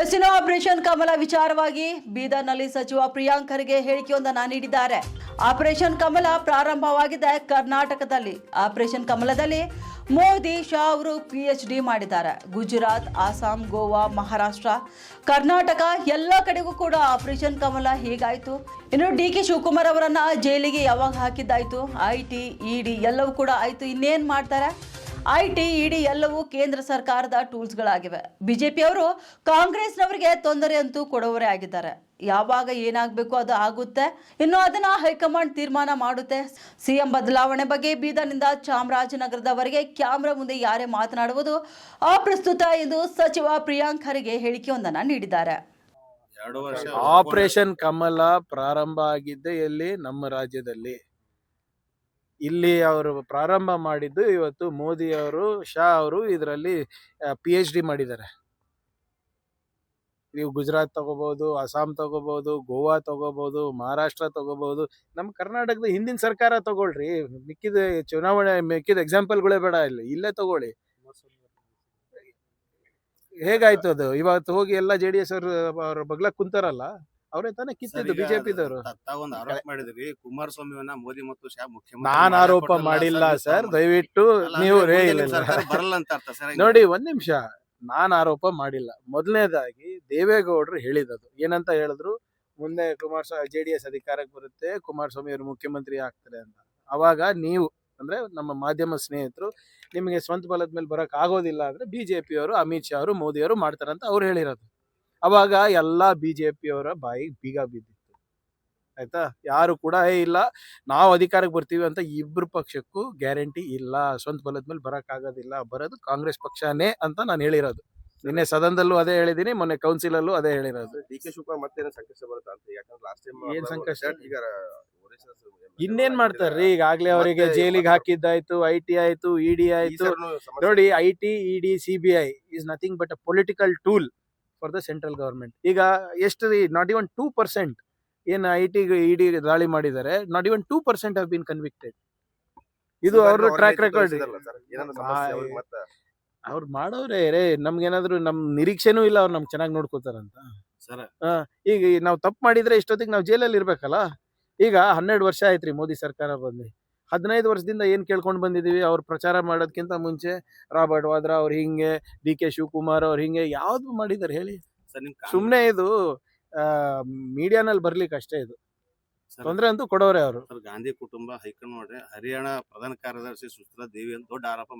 ಎಸ್ಸಿನ operation ಕಮಲ ವಿಚಾರವಾಗಿ ಬೀದರ್ನಲ್ಲಿ ಸಚಿವ ಪ್ರಿಯಾಂಕ್ ಖರ್ಗೆ ಹೇಳಿಕೆಯೊಂದನ್ನು ನೀಡಿದ್ದಾರೆ. ಆಪರೇಷನ್ ಕಮಲ ಪ್ರಾರಂಭವಾಗಿದೆ ಕರ್ನಾಟಕದಲ್ಲಿ. ಆಪರೇಷನ್ ಕಮಲದಲ್ಲಿ ಮೋದಿ ಶಾ ಅವರು PhD ಮಾಡಿದ್ದಾರೆ. ಗುಜರಾತ್, ಅಸ್ಸಾಂ, ಗೋವಾ, ಮಹಾರಾಷ್ಟ್ರ, ಕರ್ನಾಟಕ ಎಲ್ಲ ಕಡೆಗೂ ಕೂಡ ಆಪರೇಷನ್ ಕಮಲ ಹೇಗಾಯ್ತು? ಇನ್ನು DK ಶಿವಕುಮಾರ್ ಅವರನ್ನ ಜೈಲಿಗೆ ಯಾವಾಗ ಹಾಕಿದ್ದಾಯ್ತು? IT, ED ಎಲ್ಲವೂ ಕೂಡ ಆಯ್ತು. ಇನ್ನೇನ್ ಮಾಡ್ತಾರೆ? IT, ED ಎಲ್ಲವೂ ಕೇಂದ್ರ ಸರ್ಕಾರದ ಟೂಲ್ಸ್ಗಳಾಗಿವೆ. ಬಿಜೆಪಿ ಅವರು ಕಾಂಗ್ರೆಸ್ನವರಿಗೆ ತೊಂದರೆ ಅಂತೂ ಕೊಡುವವರೇ ಆಗಿದ್ದಾರೆ. ಯಾವಾಗ ಏನಾಗಬೇಕು ಅದು ಆಗುತ್ತೆ, ಇನ್ನು ಅದನ್ನ ಹೈಕಮಾಂಡ್ ತೀರ್ಮಾನ ಮಾಡುತ್ತೆ. CM ಬದಲಾವಣೆ ಬಗ್ಗೆ ಬೀದರ್ನಿಂದ ಚಾಮರಾಜನಗರದವರೆಗೆ ಕ್ಯಾಮ್ರಾ ಮುಂದೆ ಯಾರೇ ಮಾತನಾಡುವುದು ಅಪ್ರಸ್ತುತ ಎಂದು ಸಚಿವ ಪ್ರಿಯಾಂಕ್ ಖರ್ಗೆ ಹೇಳಿಕೆಯೊಂದನ್ನು ನೀಡಿದ್ದಾರೆ. ಆಪರೇಷನ್ ಕಮಲ ಪ್ರಾರಂಭ ಆಗಿದ್ದೆ ಎಲ್ಲಿ? ನಮ್ಮ ರಾಜ್ಯದಲ್ಲಿ. ಇಲ್ಲಿ ಅವರು ಪ್ರಾರಂಭ ಮಾಡಿದ್ದು ಇವತ್ತು ಮೋದಿ ಅವರು, ಶಾ ಅವರು ಇದರಲ್ಲಿ PhD ಮಾಡಿದ್ದಾರೆ. ನೀವು ಗುಜರಾತ್ ತಗೋಬಹುದು, ಅಸ್ಸಾಂ ತಗೋಬಹುದು, ಗೋವಾ ತಗೋಬಹುದು, ಮಹಾರಾಷ್ಟ್ರ ತಗೋಬಹುದು. ನಮ್ಮ ಕರ್ನಾಟಕದ ಹಿಂದಿನ ಸರ್ಕಾರ ತಗೊಳ್ರಿ, ಮಿಕ್ಕಿದ ಚುನಾವಣೆ ಮಿಕ್ಕಿದ ಎಕ್ಸಾಂಪಲ್ಗಳೇ ಬೇಡ, ಇಲ್ಲೇ ತಗೊಳ್ಳಿ. ಹೇಗಾಯ್ತು ಅದು? ಇವತ್ತು ಹೋಗಿ ಎಲ್ಲ JDS ಅವ್ರ ಬಗ್ಲ ಕುಂತಾರಲ್ಲ, ಅವರೇ ತಾನೇ ಕಿತ್ತಿದ್ದು ಬಿಜೆಪಿದವರು. ಆರೋಪ ಮಾಡಿದ್ರಿ ಕುಮಾರಸ್ವಾಮಿಯನ್ನ ಮೋದಿ ಮತ್ತು ಶಾ ಮುಖ್ಯಮಂತ್ರಿ. ನಾನು ಆರೋಪ ಮಾಡಿಲ್ಲ ಸರ್, ದಯವಿಟ್ಟು ನೀವು ಬರಲ್ಲ ಅಂತ ಅರ್ಥ ಸರ್. ನೋಡಿ, ಒಂದ್ ನಿಮಿಷ, ನಾನು ಆರೋಪ ಮಾಡಿಲ್ಲ. ಮೊದಲನೇದಾಗಿ ದೇವೇಗೌಡರು ಹೇಳಿದದು ಏನಂತ ಹೇಳಿದ್ರು, ಮುಂದೆ JDS ಅಧಿಕಾರಕ್ಕೆ ಬರುತ್ತೆ, ಕುಮಾರಸ್ವಾಮಿ ಅವರು ಮುಖ್ಯಮಂತ್ರಿ ಆಗ್ತಾರೆ ಅಂತ. ಅವಾಗ ನೀವು ಅಂದ್ರೆ ನಮ್ಮ ಮಾಧ್ಯಮ ಸ್ನೇಹಿತರು, ನಿಮಗೆ ಸ್ವಂತ ಬಲದ ಮೇಲೆ ಬರಕ್ ಆಗೋದಿಲ್ಲ ಅಂದ್ರೆ ಬಿಜೆಪಿಯವರು, ಅಮಿತ್ ಶಾ ಅವರು, ಮೋದಿ ಅವರು ಮಾಡ್ತಾರಂತ ಅವ್ರು ಹೇಳಿರೋದು. ಅವಾಗ ಎಲ್ಲಾ ಬಿಜೆಪಿಯವರ ಬಾಯಿಗೆ ಬೀಗ ಬಿದ್ದಿತ್ತು. ಆಯ್ತಾ? ಯಾರು ಕೂಡ ಇಲ್ಲ ನಾವು ಅಧಿಕಾರಕ್ಕೆ ಬರ್ತೀವಿ ಅಂತ ಇಬ್ರು ಪಕ್ಷಕ್ಕೂ ಗ್ಯಾರಂಟಿ ಇಲ್ಲ. ಸ್ವಂತ ಬಲದ ಮೇಲೆ ಬರಕ್ ಆಗೋದಿಲ್ಲ, ಬರೋದು ಕಾಂಗ್ರೆಸ್ ಪಕ್ಷನೇ ಅಂತ ನಾನು ಹೇಳಿರೋದು. ನಿನ್ನೆ ಸದನದಲ್ಲೂ ಅದೇ ಹೇಳಿದೀನಿ, ಮೊನ್ನೆ ಕೌನ್ಸಿಲ್ ಅಲ್ಲೂ ಅದೇ ಹೇಳಿರೋದು. DK ಶಿವಕುಮಾರ್ ಮತ್ತೆ ಸಂಕಷ್ಟ ಬರುತ್ತೆ ಅಂತ. ಯಾಕಂದ್ರೆ ಲಾಸ್ಟ್ ಟೈಮ್ ಏನ್ ಸಂಕಷ್ಟ? ಇನ್ನೇನ್ ಮಾಡ್ತಾರ್ರಿ? ಈಗಾಗ್ಲೇ ಅವರಿಗೆ ಜೈಲಿಗೆ ಹಾಕಿದ್ದಾಯ್ತು, IT ಆಯ್ತು, ED ಆಯ್ತು. ನೋಡಿ, IT, ED, CBI is nothing but a political tool for the central government. ಈಗ ಎಷ್ಟು? ನಾಟ್ ಇವನ್ 2% ಏನ್ IT, ED ದಾಳಿ ಮಾಡಿದ್ದಾರೆ, not even 2% have been convicted. ಇದು ಅವ್ರ ಟ್ರ್ಯಾಕ್ ರೆಕಾರ್ಡ್. ಅವ್ರು ಮಾಡೋರೇ ರೇ, ನಮ್ಗೇನಾದ್ರು ನಮ್ ನಿರೀಕ್ಷೆನೂ ಇಲ್ಲ ಅವ್ರು ನಮ್ಗೆ ಚೆನ್ನಾಗಿ ನೋಡ್ಕೋತಾರಂತ. ಈಗ ನಾವು ತಪ್ಪು ಮಾಡಿದ್ರೆ ಇಷ್ಟೊತ್ತಿಗೆ ನಾವು ಜೈಲಲ್ಲಿ ಇರ್ಬೇಕಲ್ಲ. ಈಗ 12 ವರ್ಷ ಆಯ್ತ್ರಿ ಮೋದಿ ಸರ್ಕಾರ ಬಂದು. 15 ವರ್ಷದಿಂದ ಏನ್ ಕೇಳ್ಕೊಂಡ್ ಬಂದಿದೀವಿ? ಅವ್ರು ಪ್ರಚಾರ ಮಾಡೋದಕ್ಕಿಂತ ಮುಂಚೆ ರಾಬರ್ಟ್ ವಾದ್ರಾ ಅವ್ರು ಹಿಂಗೆ, DK ಶಿವಕುಮಾರ್ ಅವ್ರು ಹಿಂಗೆ, ಯಾವ್ದು ಮಾಡಿದಾರೆ ಹೇಳಿ? ಸುಮ್ನೆ ಇದು ಮೀಡಿಯಾನಲ್ಲಿ ಬರ್ಲಿಕ್ಕೆ ಅಷ್ಟೇ. ಇದು ತೊಂದ್ರೆ ಅಂತೂ ಕೊಡೋರೆ ಅವರು. ಗಾಂಧಿ ಕುಟುಂಬ ಹೈಕಮಾಂಡ್ ಹರಿಯಾಣ ಪ್ರಧಾನ ಕಾರ್ಯದರ್ಶಿ ಸುಶ್ಮಿತಾ ದೇವಿ ಅಂತ ದೊಡ್ಡ ಆರೋಪ